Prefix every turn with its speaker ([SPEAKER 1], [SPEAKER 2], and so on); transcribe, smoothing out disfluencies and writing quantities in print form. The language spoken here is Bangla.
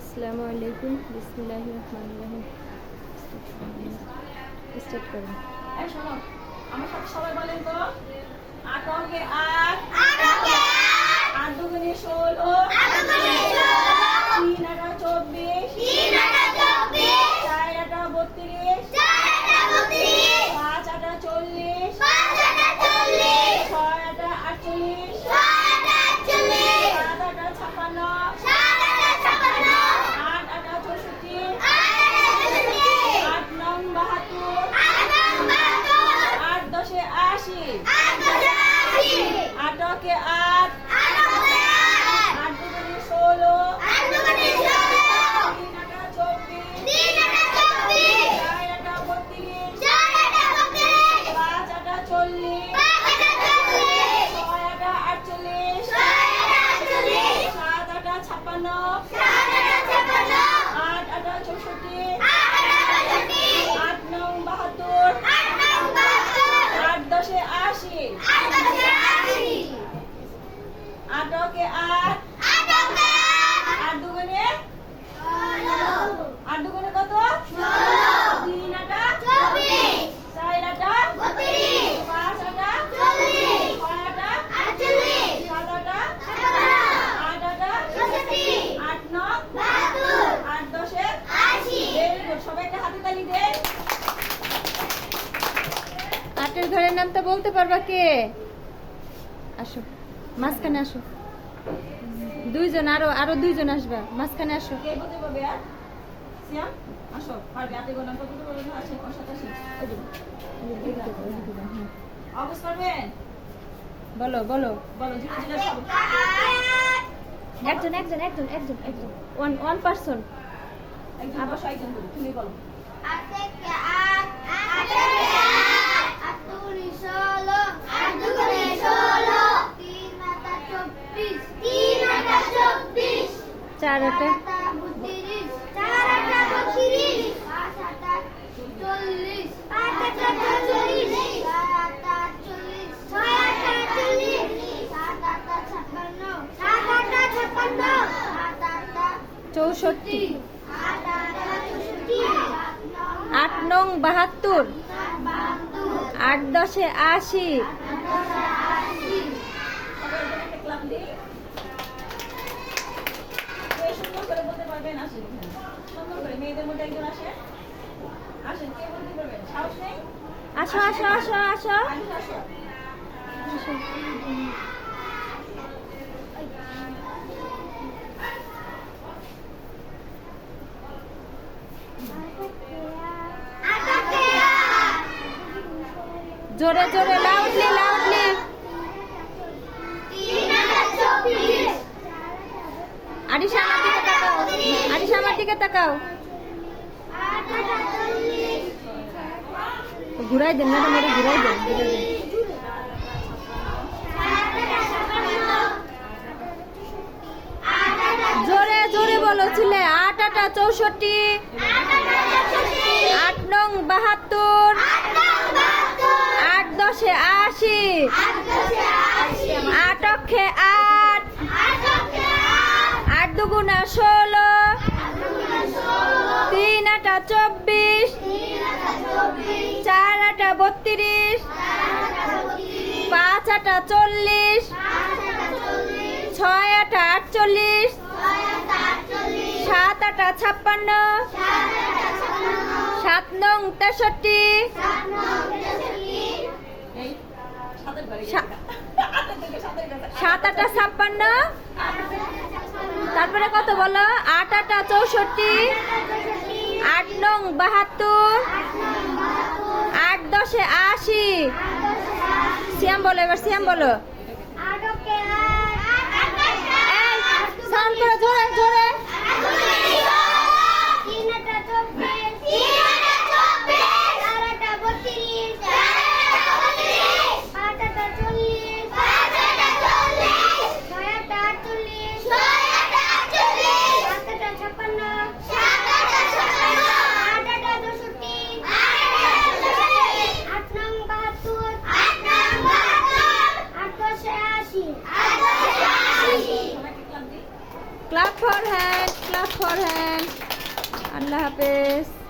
[SPEAKER 1] আসসালামু আলাইকুম বিসমিল্লাহির রহমানির রহিম স্টার্ট করুন।
[SPEAKER 2] এই শোনো, আমার সাথে সবাই বলেন তো, 8 অঙ্কে 8 8 দুগুণে 16 3 আটা 24 4 আটা 32 5 আটা 40 6 আটা 48 7 আটা 56 8 আটা 64 8 নং 72 8 10 80 8 অঙ্কে 8 8 দুগুণে 16 3 আটা 24 4 আটা 32 5 আটা 40 6 আটা 48 7 আটা 56 8 আটা 64 8 নং 72 8 10 80 8 অঙ্কে 8 8 দুগুণে 8 দুগুণে কত? 3 আটা 4 আটা 5 আটা 6 আটা 7 আটা 8 আটা 8 নং 8 10 ভেরি গুড। সবাই একটা হাতে তালি দেন।
[SPEAKER 1] আটের ঘরের নামটা বলতে পারবা কে? আসো মাঝখানে আসো, দুইজন আরো দুইজন আসবা, মাঝখানে আসো।
[SPEAKER 2] কে বলতে পারবে? আর সিয়াম আসো, পারবে। হাতে গোনা কত বলতে আসেন, ওর সাথে আসেন। অবশ্য পারবেন?
[SPEAKER 1] বলো বলো,
[SPEAKER 2] বলো জিরো জিরো সব।
[SPEAKER 1] একজন একজন একজন একজন একজন ওয়ান পারসন।
[SPEAKER 2] একজন বসো, একজন বলো, তুমি বলো।
[SPEAKER 1] চার আটা 64 8 নং 72 8 10 80
[SPEAKER 2] সবাই এখানে একটা ক্লাব দিই। কে সুন্দর করে বলতে পারবেন? আসেন এখানে। সুন্দর করে মেয়েদের মধ্যে একজন আসেন। আসেন, কে বলতে পারবেন? সাহস নেই?
[SPEAKER 1] আসো আসো আসো আসো
[SPEAKER 2] আসেন, আসো।
[SPEAKER 1] জোরে জোরে লাউডলি লাউডলি। আরিশা আমার দিকে তাকাও, আরিশা আমার দিকে তাকাও। ঘুরাই দেন ম্যাডাম, এটা ঘুরাই দেন, ঘুরাই দেন। জোরে জোরে বলো ছিলে। 8 আটা 64 8 নং 72 8 10 80 8 অক্ষে 8 8 দুগুণা 16 3 আটা 24 4 আটা 32 5 আটা 40 6 আটা 48 7 আটা 56 7 নং 63
[SPEAKER 2] এই সাতের ঘরে
[SPEAKER 1] সা-
[SPEAKER 2] গেছে। হাতের দিকে সাতের ঘরে।
[SPEAKER 1] 7 আটা 56 তারপরে কত বলো? 8 আটা 64 8 নং 72 8 10 80 সিয়াম বলো, এবার সিয়াম বলো। এই সাউন্ড করে জোরে জোরে। Clap for hand. পড়েন। আল্লাহ হাফেজ।